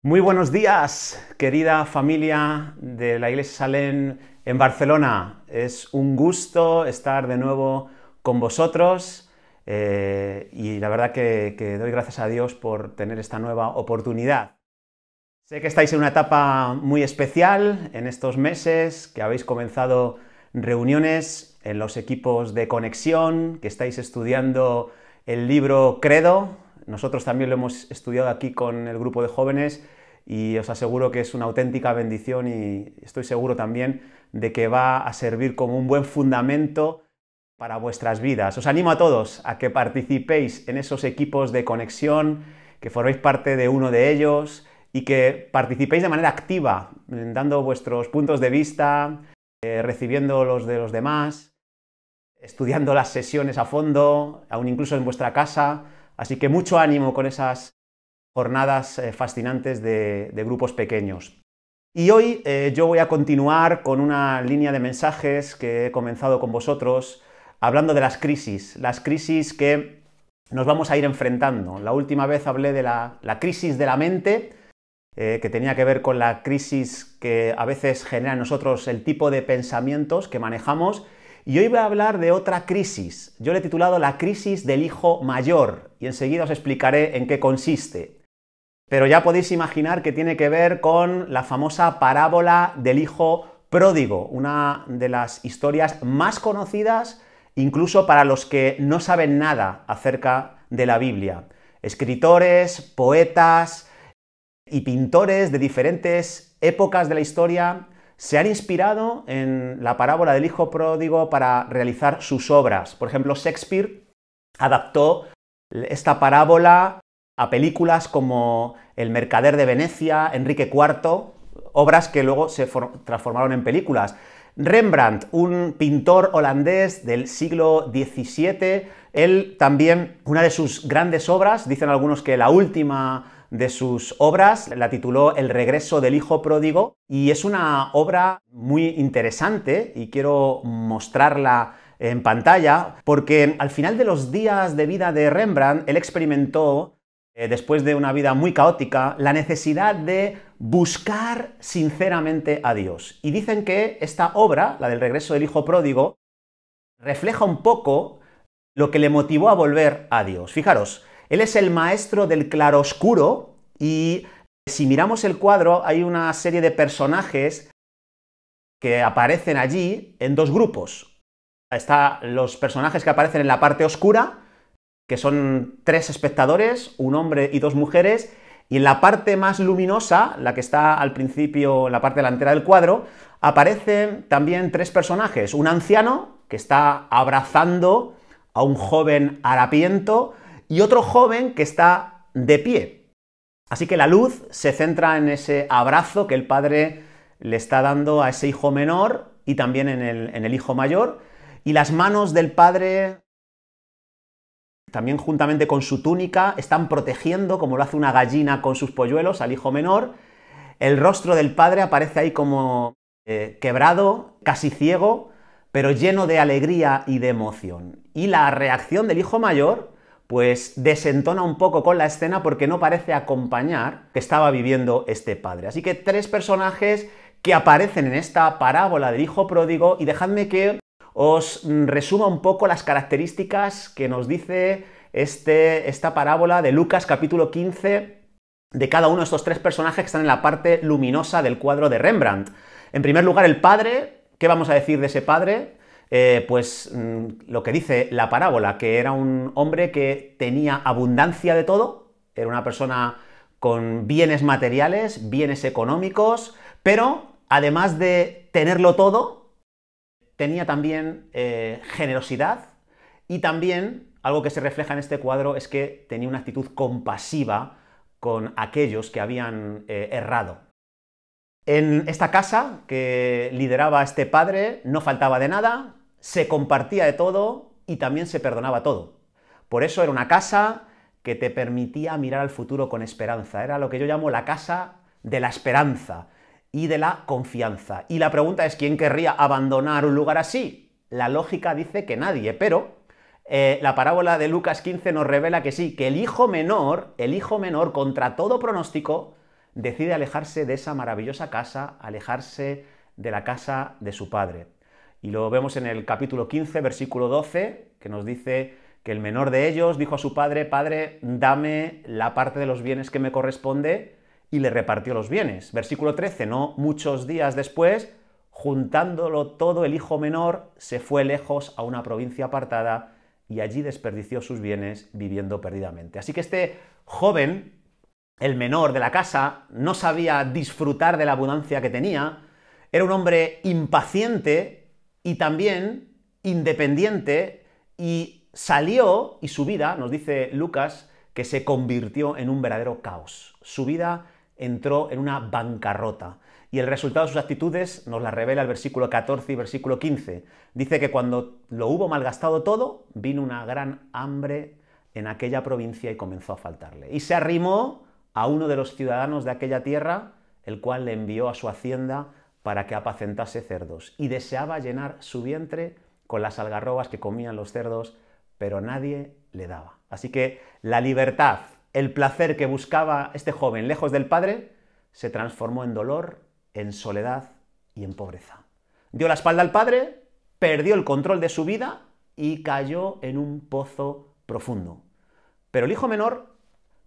Muy buenos días, querida familia de la Iglesia Salem en Barcelona. Es un gusto estar de nuevo con vosotros y la verdad que doy gracias a Dios por tener esta nueva oportunidad. Sé que estáis en una etapa muy especial en estos meses, que habéis comenzado reuniones en los equipos de conexión, que estáis estudiando el libro Credo. Nosotros también lo hemos estudiado aquí con el grupo de jóvenes y os aseguro que es una auténtica bendición y estoy seguro también de que va a servir como un buen fundamento para vuestras vidas. Os animo a todos a que participéis en esos equipos de conexión, que forméis parte de uno de ellos y que participéis de manera activa, dando vuestros puntos de vista, recibiendo los de los demás, estudiando las sesiones a fondo, aún incluso en vuestra casa. Así que mucho ánimo con esas jornadas fascinantes de grupos pequeños. Y hoy yo voy a continuar con una línea de mensajes que he comenzado con vosotros, hablando de las crisis que nos vamos a ir enfrentando. La última vez hablé de la crisis de la mente, que tenía que ver con la crisis que a veces genera en nosotros el tipo de pensamientos que manejamos, y hoy voy a hablar de otra crisis. Yo le he titulado la crisis del hijo mayor, y enseguida os explicaré en qué consiste. Pero ya podéis imaginar que tiene que ver con la famosa parábola del hijo pródigo, una de las historias más conocidas incluso para los que no saben nada acerca de la Biblia. Escritores, poetas y pintores de diferentes épocas de la historia se han inspirado en la parábola del hijo pródigo para realizar sus obras. Por ejemplo, Shakespeare adaptó esta parábola a películas como El mercader de Venecia, Enrique IV, obras que luego se transformaron en películas. Rembrandt, un pintor holandés del siglo XVII, él también, una de sus grandes obras, dicen algunos que la última de sus obras, la tituló El regreso del hijo pródigo, y es una obra muy interesante y quiero mostrarla en pantalla porque al final de los días de vida de Rembrandt, él experimentó, después de una vida muy caótica, la necesidad de buscar sinceramente a Dios. Y dicen que esta obra, la del regreso del hijo pródigo, refleja un poco lo que le motivó a volver a Dios. Fijaros, él es el maestro del claroscuro y si miramos el cuadro hay una serie de personajes que aparecen allí en dos grupos. Están los personajes que aparecen en la parte oscura, que son tres espectadores, un hombre y dos mujeres, y en la parte más luminosa, la que está al principio, en la parte delantera del cuadro, aparecen también tres personajes, un anciano que está abrazando a un joven harapiento y otro joven que está de pie. Así que la luz se centra en ese abrazo que el padre le está dando a ese hijo menor y también en el hijo mayor, y las manos del padre, también juntamente con su túnica, están protegiendo, como lo hace una gallina con sus polluelos, al hijo menor. El rostro del padre aparece ahí como quebrado, casi ciego, pero lleno de alegría y de emoción. Y la reacción del hijo mayor, pues desentona un poco con la escena porque no parece acompañar que estaba viviendo este padre. Así que tres personajes que aparecen en esta parábola del hijo pródigo, y dejadme que os resuma un poco las características que nos dice esta parábola de Lucas capítulo 15 de cada uno de estos tres personajes que están en la parte luminosa del cuadro de Rembrandt. En primer lugar, el padre. ¿Qué vamos a decir de ese padre? Lo que dice la parábola, que era un hombre que tenía abundancia de todo, era una persona con bienes materiales, bienes económicos, pero además de tenerlo todo, tenía también generosidad, y también algo que se refleja en este cuadro es que tenía una actitud compasiva con aquellos que habían errado. En esta casa que lideraba este padre no faltaba de nada, se compartía de todo y también se perdonaba todo. Por eso era una casa que te permitía mirar al futuro con esperanza. Era lo que yo llamo la casa de la esperanza y de la confianza. Y la pregunta es, ¿quién querría abandonar un lugar así? La lógica dice que nadie, pero la parábola de Lucas 15 nos revela que sí, que el hijo menor, contra todo pronóstico, decide alejarse de esa maravillosa casa, alejarse de la casa de su padre. Y lo vemos en el capítulo 15, versículo 12, que nos dice que el menor de ellos dijo a su padre: «Padre, dame la parte de los bienes que me corresponde», y le repartió los bienes. Versículo 13, no muchos días después, juntándolo todo, el hijo menor se fue lejos a una provincia apartada y allí desperdició sus bienes viviendo perdidamente. Así que este joven, el menor de la casa, no sabía disfrutar de la abundancia que tenía, era un hombre impaciente y también independiente, y salió, y su vida, nos dice Lucas, que se convirtió en un verdadero caos. Su vida entró en una bancarrota. Y el resultado de sus actitudes nos la revela el versículo 14 y versículo 15. Dice que cuando lo hubo malgastado todo, vino una gran hambre en aquella provincia y comenzó a faltarle. Y se arrimó a uno de los ciudadanos de aquella tierra, el cual le envió a su hacienda para que apacentase cerdos. Y deseaba llenar su vientre con las algarrobas que comían los cerdos, pero nadie le daba. Así que la libertad, el placer que buscaba este joven lejos del padre, se transformó en dolor, en soledad y en pobreza. Dio la espalda al padre, perdió el control de su vida y cayó en un pozo profundo. Pero el hijo menor,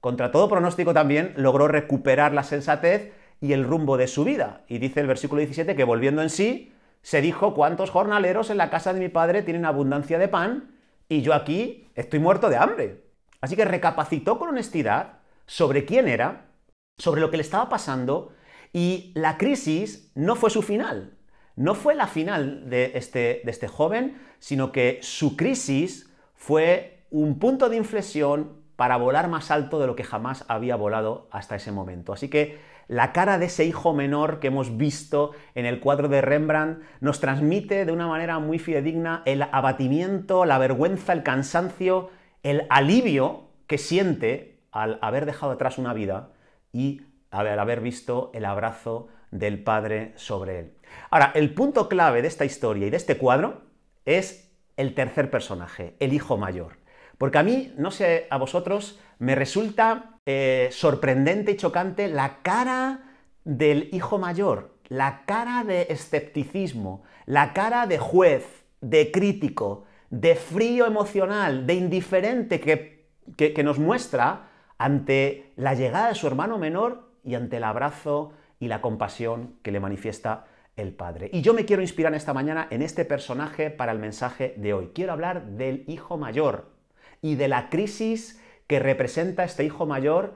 contra todo pronóstico también, logró recuperar la sensatez y el rumbo de su vida. Y dice el versículo 17 que volviendo en sí, se dijo: «¿Cuántos jornaleros en la casa de mi padre tienen abundancia de pan y yo aquí estoy muerto de hambre?». Así que recapacitó con honestidad sobre quién era, sobre lo que le estaba pasando, y la crisis no fue su final. No fue la final de este joven, sino que su crisis fue un punto de inflexión para volar más alto de lo que jamás había volado hasta ese momento. Así que la cara de ese hijo menor que hemos visto en el cuadro de Rembrandt nos transmite de una manera muy fidedigna el abatimiento, la vergüenza, el cansancio, el alivio que siente al haber dejado atrás una vida y al haber visto el abrazo del Padre sobre él. Ahora, el punto clave de esta historia y de este cuadro es el tercer personaje, el hijo mayor. Porque a mí, no sé a vosotros, me resulta sorprendente y chocante la cara del hijo mayor, la cara de escepticismo, la cara de juez, de crítico, de frío emocional, de indiferente que nos muestra ante la llegada de su hermano menor y ante el abrazo y la compasión que le manifiesta el Padre. Y yo me quiero inspirar esta mañana en este personaje para el mensaje de hoy. Quiero hablar del hijo mayor y de la crisis que representa este hijo mayor,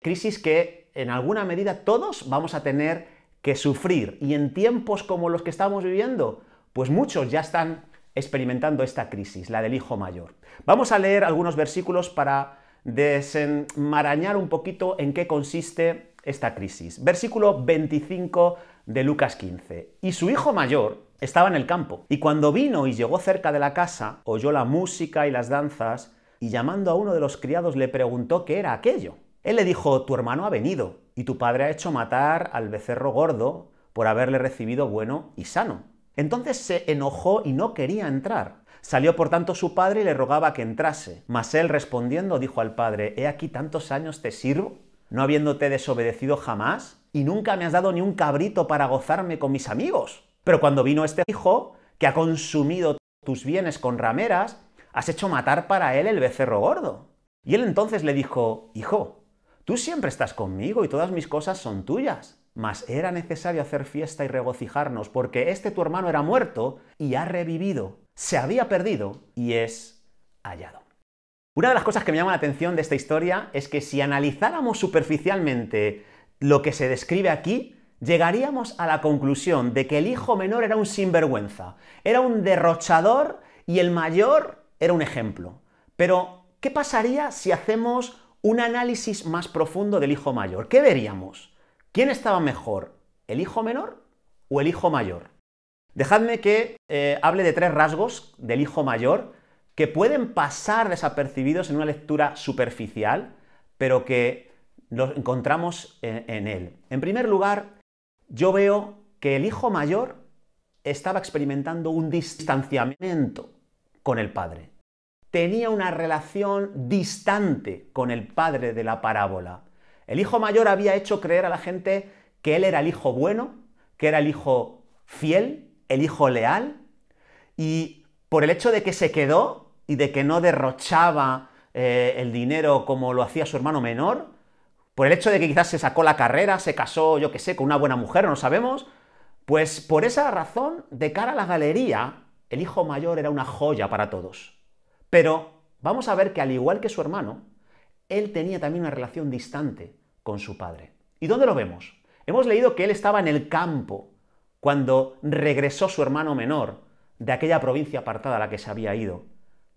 crisis que en alguna medida todos vamos a tener que sufrir. Y en tiempos como los que estamos viviendo, pues muchos ya están experimentando esta crisis, la del hijo mayor. Vamos a leer algunos versículos para desenmarañar un poquito en qué consiste esta crisis. Versículo 25 de Lucas 15. Y su hijo mayor estaba en el campo, y cuando vino y llegó cerca de la casa, oyó la música y las danzas, y llamando a uno de los criados le preguntó qué era aquello. Él le dijo: «Tu hermano ha venido, y tu padre ha hecho matar al becerro gordo por haberle recibido bueno y sano». Entonces se enojó y no quería entrar. Salió por tanto su padre y le rogaba que entrase. Mas él respondiendo dijo al padre: «He aquí tantos años te sirvo, no habiéndote desobedecido jamás, y nunca me has dado ni un cabrito para gozarme con mis amigos. Pero cuando vino este hijo, que ha consumido tus bienes con rameras, has hecho matar para él el becerro gordo». Y él entonces le dijo: «Hijo, tú siempre estás conmigo y todas mis cosas son tuyas. Mas era necesario hacer fiesta y regocijarnos, porque este tu hermano era muerto y ha revivido, se había perdido y es hallado». Una de las cosas que me llama la atención de esta historia es que si analizáramos superficialmente lo que se describe aquí, llegaríamos a la conclusión de que el hijo menor era un sinvergüenza, era un derrochador y el mayor era un ejemplo. Pero, ¿qué pasaría si hacemos un análisis más profundo del hijo mayor? ¿Qué veríamos? ¿Quién estaba mejor, el hijo menor o el hijo mayor? Dejadme que hable de tres rasgos del hijo mayor que pueden pasar desapercibidos en una lectura superficial, pero que los encontramos en él. En primer lugar, yo veo que el hijo mayor estaba experimentando un distanciamiento con el padre. Tenía una relación distante con el padre de la parábola. El hijo mayor había hecho creer a la gente que él era el hijo bueno, que era el hijo fiel, el hijo leal, y por el hecho de que se quedó y de que no derrochaba el dinero como lo hacía su hermano menor, por el hecho de que quizás se sacó la carrera, se casó, yo qué sé, con una buena mujer, no lo sabemos, pues por esa razón, de cara a la galería, el hijo mayor era una joya para todos. Pero vamos a ver que al igual que su hermano, él tenía también una relación distante con su padre. ¿Y dónde lo vemos? Hemos leído que él estaba en el campo cuando regresó su hermano menor de aquella provincia apartada a la que se había ido.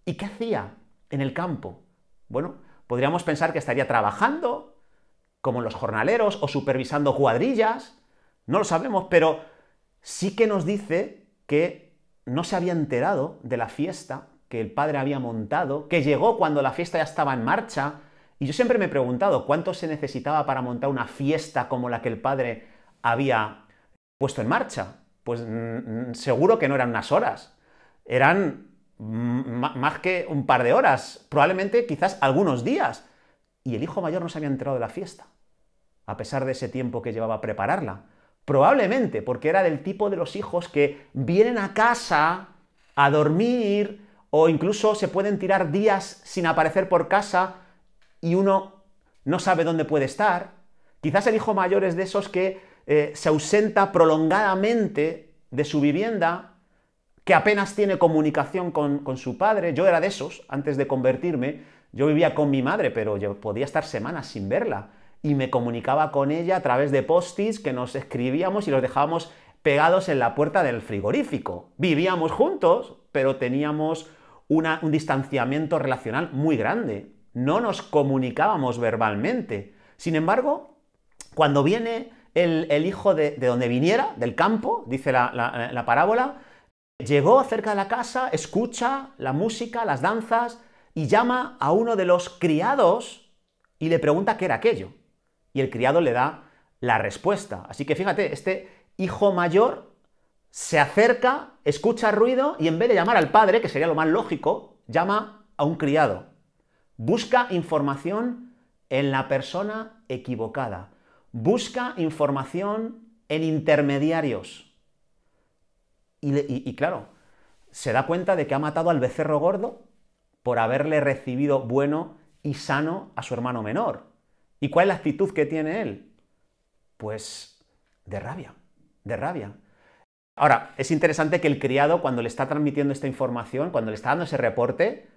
¿Y qué hacía en el campo? Bueno, podríamos pensar que estaría trabajando, como los jornaleros, o supervisando cuadrillas, no lo sabemos, pero sí que nos dice que no se había enterado de la fiesta que el padre había montado, que llegó cuando la fiesta ya estaba en marcha, y yo siempre me he preguntado cuánto se necesitaba para montar una fiesta como la que el padre había puesto en marcha. Pues seguro que no eran unas horas, eran más que un par de horas, probablemente quizás algunos días, y el hijo mayor no se había enterado de la fiesta, a pesar de ese tiempo que llevaba a prepararla. Probablemente porque era del tipo de los hijos que vienen a casa a dormir o incluso se pueden tirar días sin aparecer por casa y uno no sabe dónde puede estar. Quizás el hijo mayor es de esos que se ausenta prolongadamente de su vivienda, que apenas tiene comunicación con su padre. Yo era de esos, antes de convertirme. Yo vivía con mi madre, pero yo podía estar semanas sin verla. Y me comunicaba con ella a través de post-its que nos escribíamos y los dejábamos pegados en la puerta del frigorífico. Vivíamos juntos, pero teníamos un distanciamiento relacional muy grande. No nos comunicábamos verbalmente. Sin embargo, cuando viene el hijo de donde viniera, del campo, dice la parábola, llegó cerca de la casa, escucha la música, las danzas, y llama a uno de los criados y le pregunta qué era aquello. Y el criado le da la respuesta. Así que fíjate, este hijo mayor se acerca, escucha ruido y en vez de llamar al padre, que sería lo más lógico, llama a un criado. Busca información en la persona equivocada. Busca información en intermediarios. Y claro, se da cuenta de que ha matado al becerro gordo por haberle recibido bueno y sano a su hermano menor. ¿Y cuál es la actitud que tiene él? Pues de rabia, de rabia. Ahora, es interesante que el criado, cuando le está transmitiendo esta información, cuando le está dando ese reporte,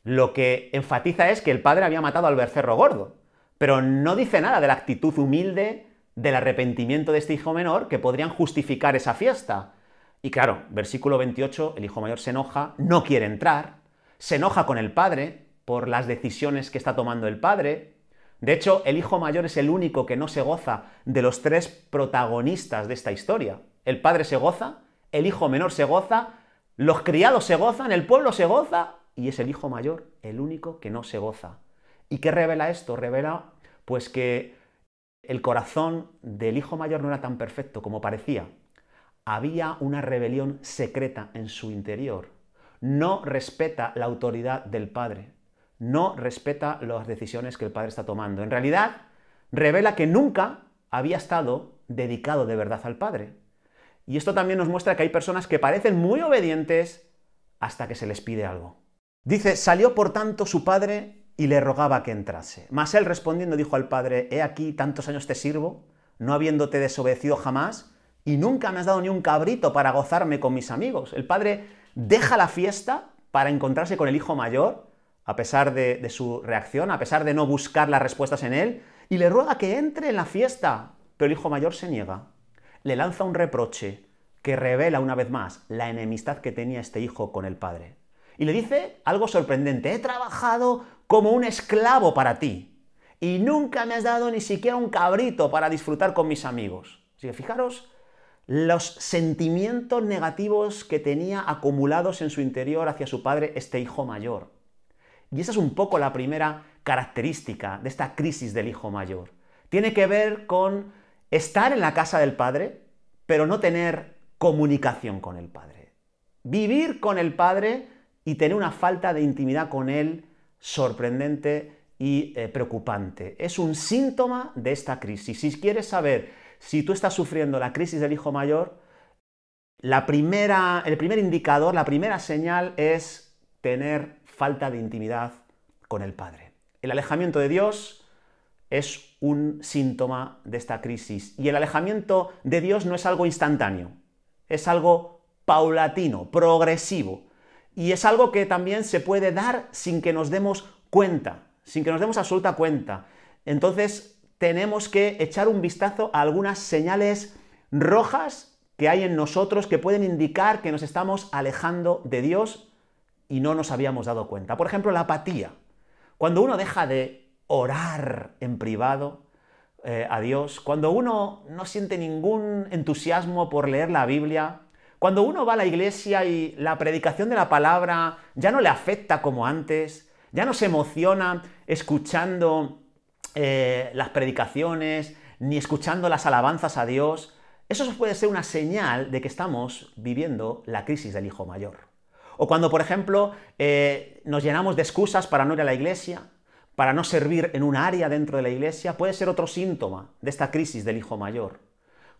lo que enfatiza es que el padre había matado al becerro gordo, pero no dice nada de la actitud humilde, del arrepentimiento de este hijo menor, que podrían justificar esa fiesta. Y claro, versículo 28, el hijo mayor se enoja, no quiere entrar, se enoja con el padre por las decisiones que está tomando el padre. De hecho, el hijo mayor es el único que no se goza de los tres protagonistas de esta historia. El padre se goza, el hijo menor se goza, los criados se gozan, el pueblo se goza, y es el hijo mayor el único que no se goza. ¿Y qué revela esto? Revela, pues, que el corazón del hijo mayor no era tan perfecto como parecía. Había una rebelión secreta en su interior. No respeta la autoridad del padre. No respeta las decisiones que el padre está tomando. En realidad, revela que nunca había estado dedicado de verdad al padre. Y esto también nos muestra que hay personas que parecen muy obedientes hasta que se les pide algo. Dice, salió por tanto su padre y le rogaba que entrase. Mas él respondiendo dijo al padre, he aquí tantos años te sirvo, no habiéndote desobedecido jamás, y nunca me has dado ni un cabrito para gozarme con mis amigos. El padre deja la fiesta para encontrarse con el hijo mayor, a pesar de su reacción, a pesar de no buscar las respuestas en él, y le ruega que entre en la fiesta. Pero el hijo mayor se niega. Le lanza un reproche que revela una vez más la enemistad que tenía este hijo con el padre. Y le dice algo sorprendente, he trabajado como un esclavo para ti y nunca me has dado ni siquiera un cabrito para disfrutar con mis amigos. Así que fijaros los sentimientos negativos que tenía acumulados en su interior hacia su padre este hijo mayor. Y esa es un poco la primera característica de esta crisis del hijo mayor. Tiene que ver con estar en la casa del padre, pero no tener comunicación con el padre. Vivir con el padre y tener una falta de intimidad con él sorprendente y preocupante. Es un síntoma de esta crisis. Si quieres saber si tú estás sufriendo la crisis del hijo mayor, el primer indicador, la primera señal es tener falta de intimidad con el Padre. El alejamiento de Dios es un síntoma de esta crisis. Y el alejamiento de Dios no es algo instantáneo, es algo paulatino, progresivo. Y es algo que también se puede dar sin que nos demos cuenta, sin que nos demos absoluta cuenta. Entonces tenemos que echar un vistazo a algunas señales rojas que hay en nosotros que pueden indicar que nos estamos alejando de Dios y no nos habíamos dado cuenta. Por ejemplo, la apatía. Cuando uno deja de orar en privado a Dios, cuando uno no siente ningún entusiasmo por leer la Biblia, cuando uno va a la iglesia y la predicación de la palabra ya no le afecta como antes, ya no se emociona escuchando las predicaciones, ni escuchando las alabanzas a Dios, eso puede ser una señal de que estamos viviendo la crisis del hijo mayor. O cuando, por ejemplo, nos llenamos de excusas para no ir a la iglesia, para no servir en un área dentro de la iglesia, puede ser otro síntoma de esta crisis del hijo mayor.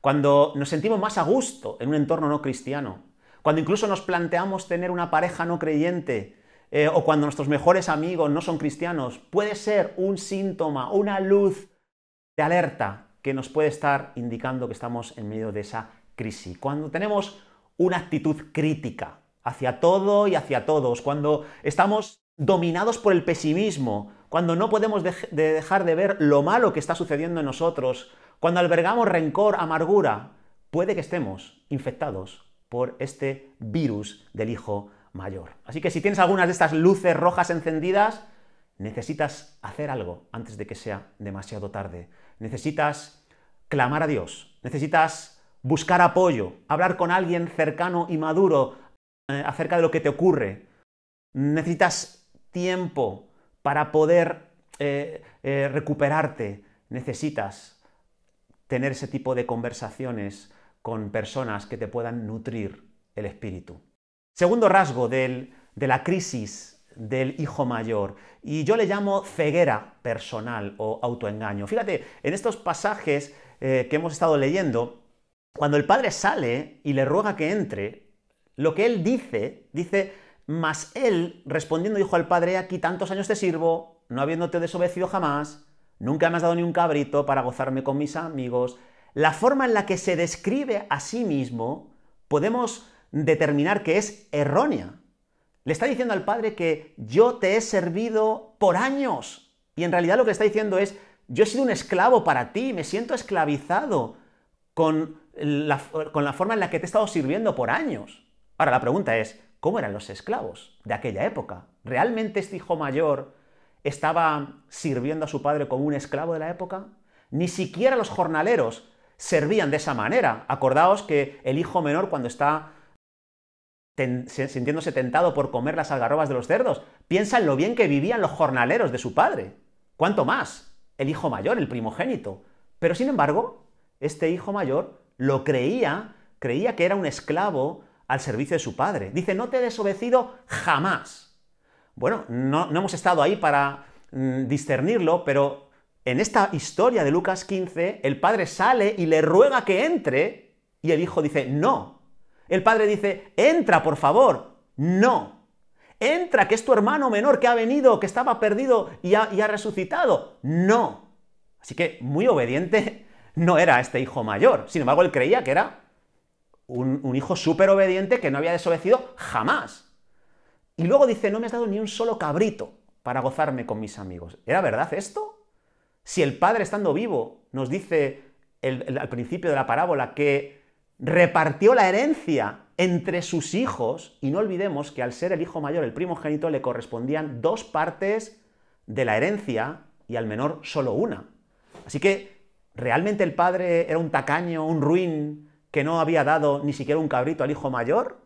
Cuando nos sentimos más a gusto en un entorno no cristiano, cuando incluso nos planteamos tener una pareja no creyente, o cuando nuestros mejores amigos no son cristianos, puede ser un síntoma, una luz de alerta que nos puede estar indicando que estamos en medio de esa crisis. Cuando tenemos una actitud crítica hacia todo y hacia todos, cuando estamos dominados por el pesimismo, cuando no podemos dejar de ver lo malo que está sucediendo en nosotros, cuando albergamos rencor, amargura, puede que estemos infectados por este virus del hijo mayor. Así que si tienes algunas de estas luces rojas encendidas, necesitas hacer algo antes de que sea demasiado tarde. Necesitas clamar a Dios, necesitas buscar apoyo, hablar con alguien cercano y maduro acerca de lo que te ocurre. Necesitas tiempo para poder recuperarte. Necesitas tener ese tipo de conversaciones con personas que te puedan nutrir el espíritu. Segundo rasgo de la crisis del hijo mayor, y yo le llamo ceguera personal o autoengaño. Fíjate, en estos pasajes que hemos estado leyendo, cuando el padre sale y le ruega que entre, lo que él dice, mas él, respondiendo, dijo al padre: aquí tantos años te sirvo, no habiéndote desobedecido jamás, nunca me has dado ni un cabrito para gozarme con mis amigos. La forma en la que se describe a sí mismo, podemos determinar que es errónea. Le está diciendo al padre que yo te he servido por años. Y en realidad lo que está diciendo es: yo he sido un esclavo para ti, me siento esclavizado con la forma en la que te he estado sirviendo por años. Ahora la pregunta es, ¿cómo eran los esclavos de aquella época? ¿Realmente este hijo mayor estaba sirviendo a su padre como un esclavo de la época? Ni siquiera los jornaleros servían de esa manera. Acordaos que el hijo menor, cuando está sintiéndose tentado por comer las algarrobas de los cerdos, piensa en lo bien que vivían los jornaleros de su padre. ¿Cuánto más? El hijo mayor, el primogénito. Pero sin embargo, este hijo mayor lo creía que era un esclavo al servicio de su padre. Dice: no te he desobedecido jamás. Bueno, no hemos estado ahí para discernirlo, pero en esta historia de Lucas 15, el padre sale y le ruega que entre, y el hijo dice: no. El padre dice: entra, por favor. No. Entra, que es tu hermano menor que ha venido, que estaba perdido y ha resucitado. No. Así que muy obediente no era este hijo mayor. Sin embargo, él creía que era un hijo súper obediente que no había desobedecido jamás. Y luego dice: no me has dado ni un solo cabrito para gozarme con mis amigos. ¿Era verdad esto? Si el padre, estando vivo, nos dice al principio de la parábola que repartió la herencia entre sus hijos, y no olvidemos que al ser el hijo mayor, el primogénito, le correspondían 2 partes de la herencia y al menor solo una. Así que, ¿realmente el padre era un tacaño, un ruin, que no había dado ni siquiera un cabrito al hijo mayor?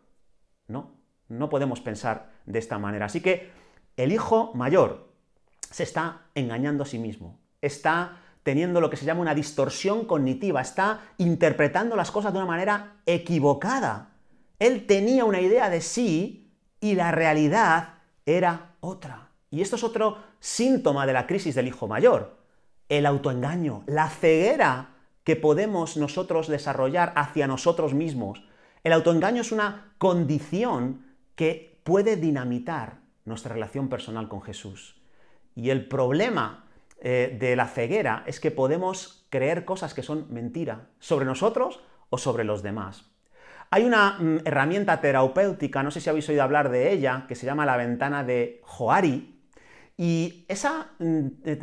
No, no podemos pensar de esta manera. Así que el hijo mayor se está engañando a sí mismo, está teniendo lo que se llama una distorsión cognitiva, está interpretando las cosas de una manera equivocada. Él tenía una idea de sí y la realidad era otra. Y esto es otro síntoma de la crisis del hijo mayor. El autoengaño, la ceguera que podemos nosotros desarrollar hacia nosotros mismos. El autoengaño es una condición que puede dinamitar nuestra relación personal con Jesús. Y el problema de la ceguera es que podemos creer cosas que son mentira sobre nosotros o sobre los demás. Hay una herramienta terapéutica, no sé si habéis oído hablar de ella, que se llama la ventana de Johari, y esa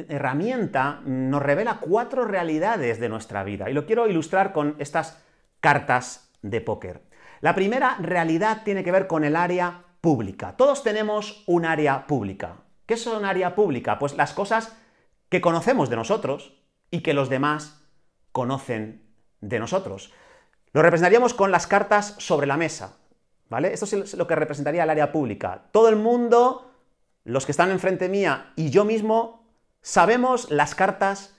herramienta nos revela 4 realidades de nuestra vida, y lo quiero ilustrar con estas cartas de póker. La primera realidad tiene que ver con el área pública. Todos tenemos un área pública. ¿Qué es un área pública? Pues las cosas que conocemos de nosotros y que los demás conocen de nosotros. Lo representaríamos con las cartas sobre la mesa, ¿vale? Esto es lo que representaría el área pública. Todo el mundo, los que están enfrente mía y yo mismo, sabemos las cartas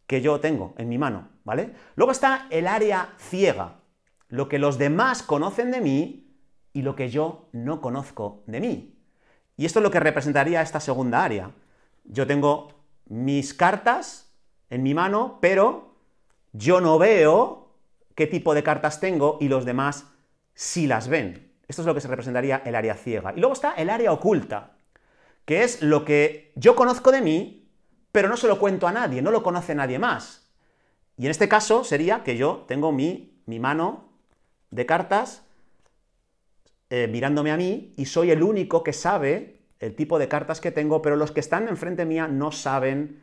que yo tengo en mi mano, ¿vale? Luego está el área ciega, lo que los demás conocen de mí y lo que yo no conozco de mí. Y esto es lo que representaría esta segunda área. Yo tengo mis cartas en mi mano, pero yo no veo qué tipo de cartas tengo y los demás sí las ven. Esto es lo que se representaría el área ciega. Y luego está el área oculta, que es lo que yo conozco de mí, pero no se lo cuento a nadie, no lo conoce nadie más. Y en este caso sería que yo tengo mi mano de cartas mirándome a mí y soy el único que sabe el tipo de cartas que tengo, pero los que están enfrente mía no saben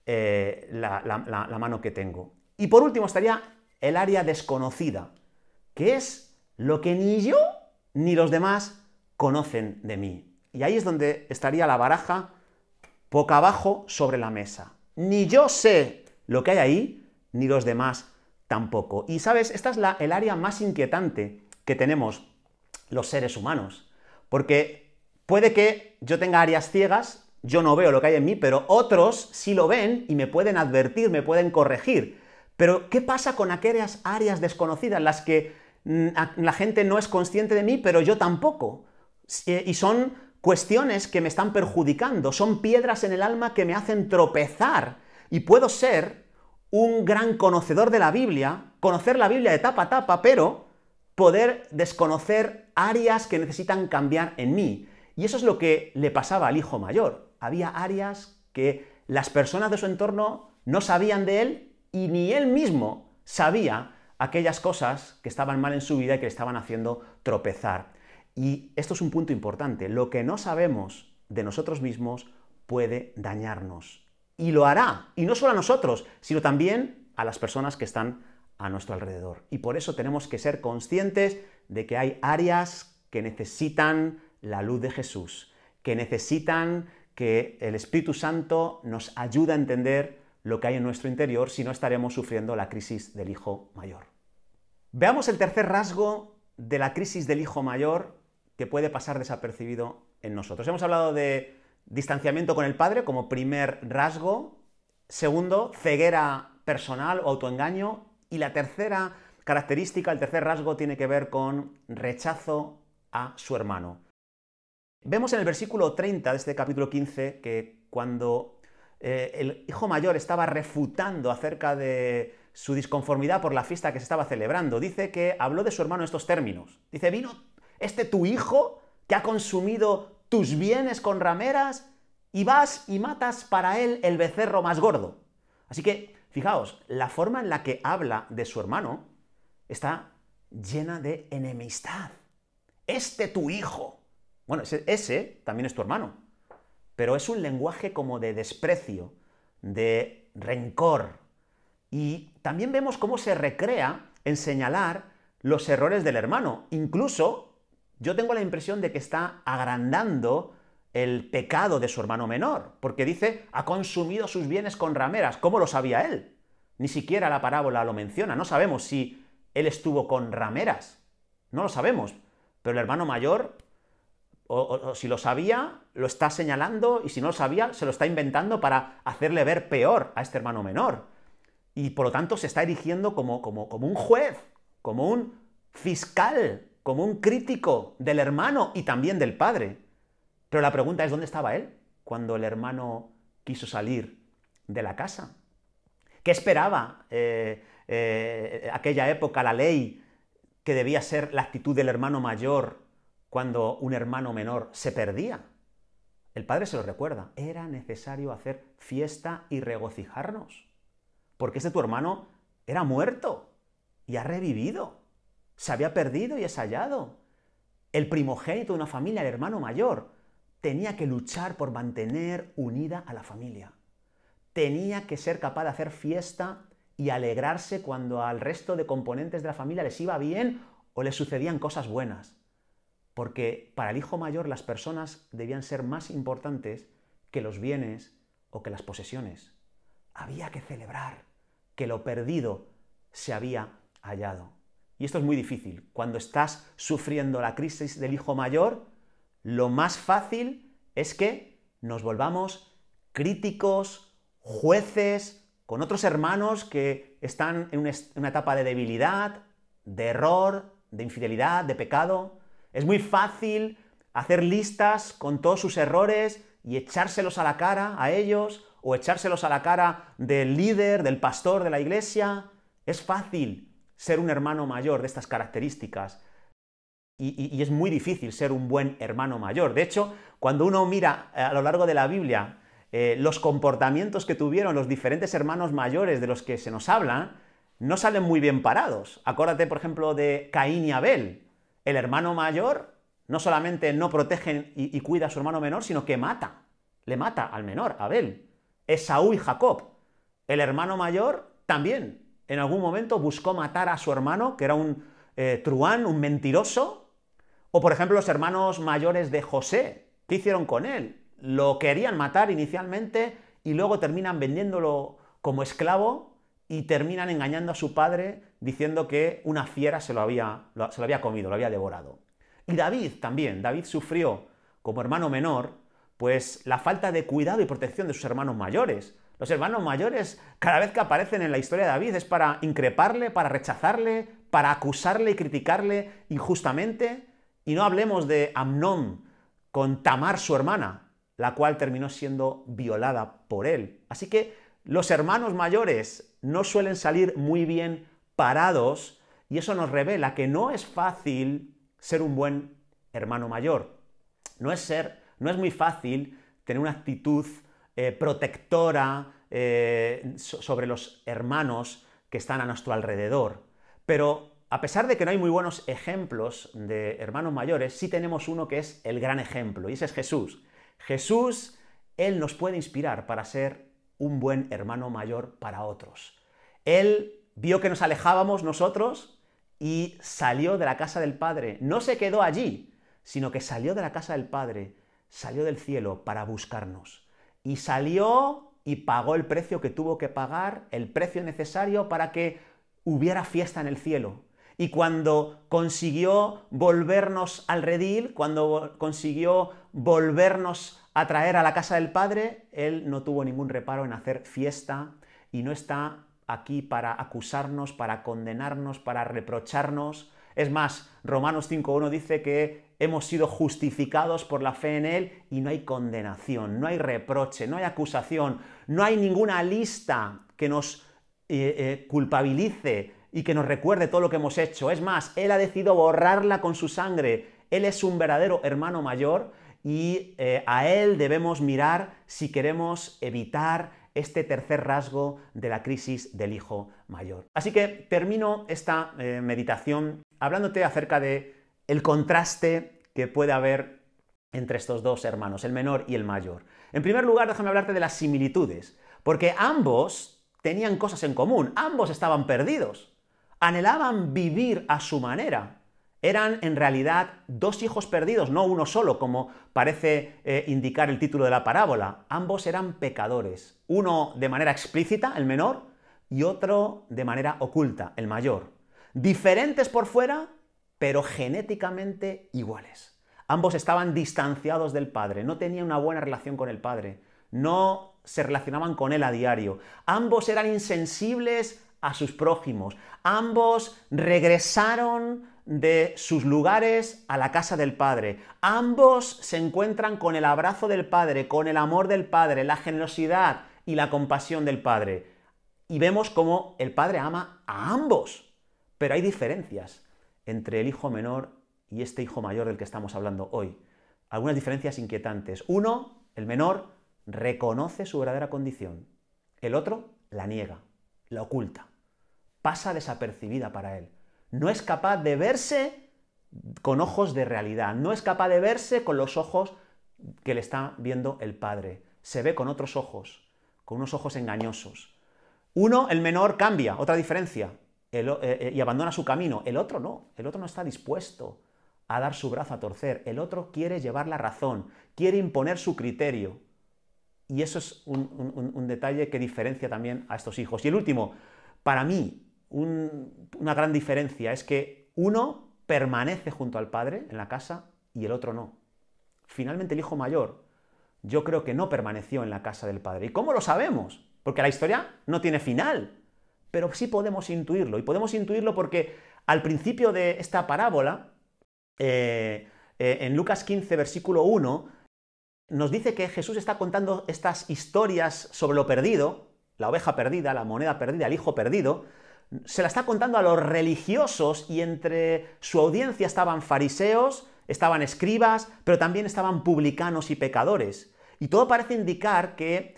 la mano que tengo. Y por último estaría el área desconocida, que es lo que ni yo ni los demás conocen de mí. Y ahí es donde estaría la baraja boca abajo sobre la mesa. Ni yo sé lo que hay ahí, ni los demás tampoco. Y sabes, esta es el área más inquietante que tenemos los seres humanos, porque puede que yo tenga áreas ciegas, yo no veo lo que hay en mí, pero otros sí lo ven y me pueden advertir, me pueden corregir. Pero, ¿qué pasa con aquellas áreas desconocidas, las que la gente no es consciente de mí, pero yo tampoco? Y son cuestiones que me están perjudicando, son piedras en el alma que me hacen tropezar. Y puedo ser un gran conocedor de la Biblia, conocer la Biblia de tapa a tapa, pero poder desconocer áreas que necesitan cambiar en mí. Y eso es lo que le pasaba al hijo mayor. Había áreas que las personas de su entorno no sabían de él, y ni él mismo sabía aquellas cosas que estaban mal en su vida y que le estaban haciendo tropezar. Y esto es un punto importante. Lo que no sabemos de nosotros mismos puede dañarnos. Y lo hará. Y no solo a nosotros, sino también a las personas que están a nuestro alrededor. Y por eso tenemos que ser conscientes de que hay áreas que necesitan la luz de Jesús, que necesitan que el Espíritu Santo nos ayude a entender lo que hay en nuestro interior, si no estaremos sufriendo la crisis del hijo mayor. Veamos el tercer rasgo de la crisis del hijo mayor que puede pasar desapercibido en nosotros. Hemos hablado de distanciamiento con el padre como primer rasgo, segundo, ceguera personal o autoengaño, y la tercera característica, el tercer rasgo, tiene que ver con rechazo a su hermano. Vemos en el versículo 30 de este capítulo 15 que cuando el hijo mayor estaba refutando acerca de su disconformidad por la fiesta que se estaba celebrando, dice que habló de su hermano en estos términos. Dice, ¿vino tu hijo que ha consumido tus bienes con rameras y vas y matas para él el becerro más gordo? Así que, fijaos, la forma en la que habla de su hermano está llena de enemistad. Tu hijo. Bueno, ese también es tu hermano. Pero es un lenguaje como de desprecio, de rencor. Y también vemos cómo se recrea en señalar los errores del hermano. Incluso yo tengo la impresión de que está agrandando el pecado de su hermano menor, porque dice, ha consumido sus bienes con rameras. ¿Cómo lo sabía él? Ni siquiera la parábola lo menciona. No sabemos si él estuvo con rameras. No lo sabemos. Pero el hermano mayor, o si lo sabía, lo está señalando, y si no lo sabía, se lo está inventando para hacerle ver peor a este hermano menor. Y por lo tanto se está erigiendo como un juez, como un fiscal, como un crítico del hermano y también del padre. Pero la pregunta es, ¿dónde estaba él? cuando el hermano quiso salir de la casa? ¿Qué esperaba aquella época, la ley, que debía ser la actitud del hermano mayor cuando un hermano menor se perdía? El padre se lo recuerda, era necesario hacer fiesta y regocijarnos, porque ese tu hermano era muerto y ha revivido, se había perdido y es hallado. El primogénito de una familia, el hermano mayor, tenía que luchar por mantener unida a la familia. Tenía que ser capaz de hacer fiesta y alegrarse cuando al resto de componentes de la familia les iba bien o les sucedían cosas buenas. Porque para el hijo mayor las personas debían ser más importantes que los bienes o que las posesiones. Había que celebrar que lo perdido se había hallado. Y esto es muy difícil. Cuando estás sufriendo la crisis del hijo mayor, lo más fácil es que nos volvamos críticos, jueces, con otros hermanos que están en una etapa de debilidad, de error, de infidelidad, de pecado. Es muy fácil hacer listas con todos sus errores y echárselos a la cara a ellos, o echárselos a la cara del líder, del pastor de la iglesia. Es fácil ser un hermano mayor de estas características. Y es muy difícil ser un buen hermano mayor. De hecho, cuando uno mira a lo largo de la Biblia los comportamientos que tuvieron los diferentes hermanos mayores de los que se nos habla, no salen muy bien parados. Acuérdate, por ejemplo, de Caín y Abel. El hermano mayor no solamente no protege y cuida a su hermano menor, sino que le mata al menor, Abel. Esaú y Jacob. El hermano mayor también en algún momento buscó matar a su hermano, que era un truán, un mentiroso. O, por ejemplo, los hermanos mayores de José. ¿Qué hicieron con él? Lo querían matar inicialmente y luego terminan vendiéndolo como esclavo y terminan engañando a su padre diciendo que una fiera se lo había comido, lo había devorado. Y David también. David sufrió como hermano menor pues la falta de cuidado y protección de sus hermanos mayores. Los hermanos mayores, cada vez que aparecen en la historia de David, es para increparle, para rechazarle, para acusarle y criticarle injustamente. Y no hablemos de Amnón con Tamar, su hermana, la cual terminó siendo violada por él. Así que los hermanos mayores no suelen salir muy bien parados, y eso nos revela que no es fácil ser un buen hermano mayor. No es muy fácil tener una actitud protectora sobre los hermanos que están a nuestro alrededor. Pero a pesar de que no hay muy buenos ejemplos de hermanos mayores, sí tenemos uno que es el gran ejemplo, y ese es Jesús. Jesús, Él nos puede inspirar para ser un buen hermano mayor para otros. Él vio que nos alejábamos nosotros y salió de la casa del Padre. No se quedó allí, sino que salió de la casa del Padre, salió del cielo para buscarnos. Y salió y pagó el precio que tuvo que pagar, el precio necesario para que hubiera fiesta en el cielo. Y cuando consiguió volvernos al redil, cuando consiguió volvernos a traer a la casa del Padre, Él no tuvo ningún reparo en hacer fiesta y no está aquí para acusarnos, para condenarnos, para reprocharnos. Es más, Romanos 5.1 dice que hemos sido justificados por la fe en Él y no hay condenación, no hay reproche, no hay acusación, no hay ninguna lista que nos culpabilice y que nos recuerde todo lo que hemos hecho. Es más, Él ha decidido borrarla con su sangre. Él es un verdadero hermano mayor y a Él debemos mirar si queremos evitar este tercer rasgo de la crisis del hijo mayor. Así que termino esta meditación hablándote acerca de el contraste que puede haber entre estos dos hermanos, el menor y el mayor. En primer lugar, déjame hablarte de las similitudes, porque ambos tenían cosas en común, ambos estaban perdidos. Anhelaban vivir a su manera. Eran en realidad dos hijos perdidos, no uno solo, como parece indicar el título de la parábola. Ambos eran pecadores, uno de manera explícita, el menor, y otro de manera oculta, el mayor. Diferentes por fuera, pero genéticamente iguales. Ambos estaban distanciados del Padre, no tenían una buena relación con el Padre, no se relacionaban con Él a diario. Ambos eran insensibles a sus prójimos. Ambos regresaron de sus lugares a la casa del Padre. Ambos se encuentran con el abrazo del Padre, con el amor del Padre, la generosidad y la compasión del Padre. Y vemos cómo el Padre ama a ambos. Pero hay diferencias entre el hijo menor y este hijo mayor del que estamos hablando hoy. Algunas diferencias inquietantes. Uno, el menor, reconoce su verdadera condición. El otro la niega, la oculta, pasa desapercibida para él. No es capaz de verse con ojos de realidad, no es capaz de verse con los ojos que le está viendo el Padre. Se ve con otros ojos, con unos ojos engañosos. Uno, el menor, cambia, otra diferencia, y abandona su camino. El otro no está dispuesto a dar su brazo a torcer. El otro quiere llevar la razón, quiere imponer su criterio. Y eso es un detalle que diferencia también a estos hijos. Y el último, para mí, una gran diferencia es que uno permanece junto al Padre en la casa y el otro no. Finalmente el hijo mayor, yo creo que no permaneció en la casa del Padre. ¿Y cómo lo sabemos? Porque la historia no tiene final, pero sí podemos intuirlo. Y podemos intuirlo porque al principio de esta parábola, en Lucas 15, versículo 1, nos dice que Jesús está contando estas historias sobre lo perdido, la oveja perdida, la moneda perdida, el hijo perdido. Se la está contando a los religiosos y entre su audiencia estaban fariseos, estaban escribas, pero también estaban publicanos y pecadores. Y todo parece indicar que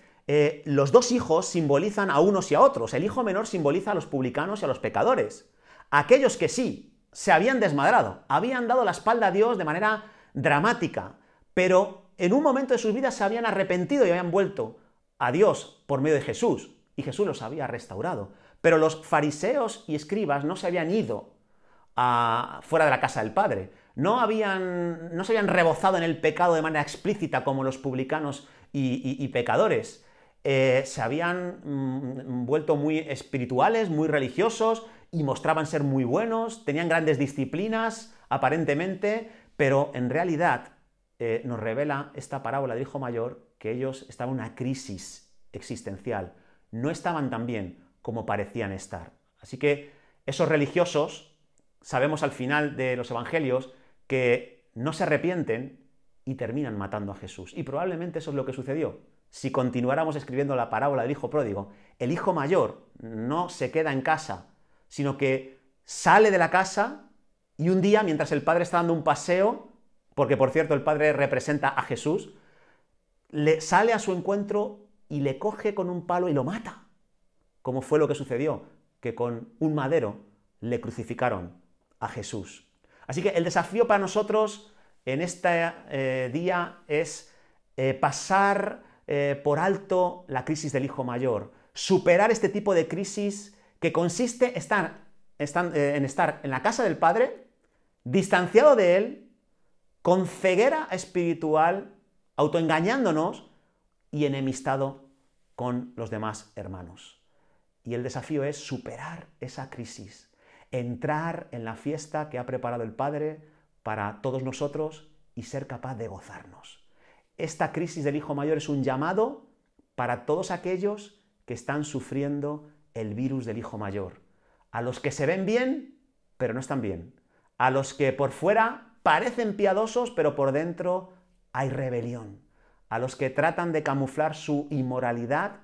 los dos hijos simbolizan a unos y a otros. El hijo menor simboliza a los publicanos y a los pecadores. Aquellos que sí, se habían desmadrado, habían dado la espalda a Dios de manera dramática, pero en un momento de sus vidas se habían arrepentido y habían vuelto a Dios por medio de Jesús, y Jesús los había restaurado. Pero los fariseos y escribas no se habían ido fuera de la casa del Padre, no se habían rebozado en el pecado de manera explícita como los publicanos y pecadores. Se habían vuelto muy espirituales, muy religiosos, y mostraban ser muy buenos, tenían grandes disciplinas, aparentemente, pero en realidad nos revela esta parábola del hijo mayor que ellos estaban en una crisis existencial, no estaban tan bien como parecían estar. Así que esos religiosos, sabemos al final de los evangelios, que no se arrepienten y terminan matando a Jesús. Y probablemente eso es lo que sucedió. Si continuáramos escribiendo la parábola del hijo pródigo, el hijo mayor no se queda en casa, sino que sale de la casa y un día, mientras el padre está dando un paseo, porque por cierto el padre representa a Jesús, le sale a su encuentro y le coge con un palo y lo mata. Como fue lo que sucedió, que con un madero le crucificaron a Jesús. Así que el desafío para nosotros en este día es pasar por alto la crisis del hijo mayor, superar este tipo de crisis que consiste en estar en la casa del Padre, distanciado de Él, con ceguera espiritual, autoengañándonos y enemistado con los demás hermanos. Y el desafío es superar esa crisis, entrar en la fiesta que ha preparado el Padre para todos nosotros y ser capaz de gozarnos. Esta crisis del hijo mayor es un llamado para todos aquellos que están sufriendo el virus del hijo mayor. A los que se ven bien, pero no están bien. A los que por fuera parecen piadosos, pero por dentro hay rebelión. A los que tratan de camuflar su inmoralidad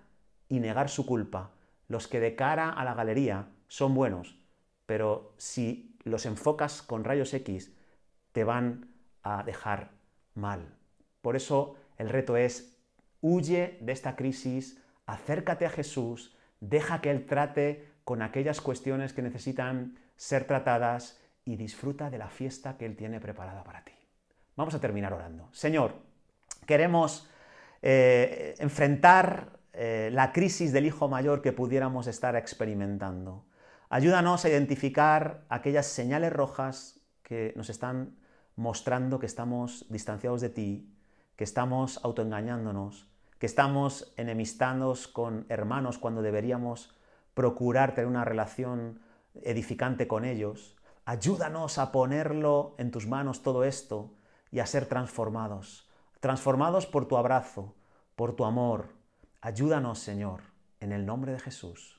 y negar su culpa. Los que de cara a la galería son buenos, pero si los enfocas con rayos X, te van a dejar mal. Por eso el reto es: huye de esta crisis, acércate a Jesús, deja que Él trate con aquellas cuestiones que necesitan ser tratadas y disfruta de la fiesta que Él tiene preparada para ti. Vamos a terminar orando. Señor, queremos enfrentar la crisis del hijo mayor que pudiéramos estar experimentando. Ayúdanos a identificar aquellas señales rojas que nos están mostrando que estamos distanciados de ti, que estamos autoengañándonos, que estamos enemistados con hermanos cuando deberíamos procurar tener una relación edificante con ellos. Ayúdanos a ponerlo en tus manos todo esto y a ser transformados por tu abrazo, por tu amor. Ayúdanos, Señor, en el nombre de Jesús.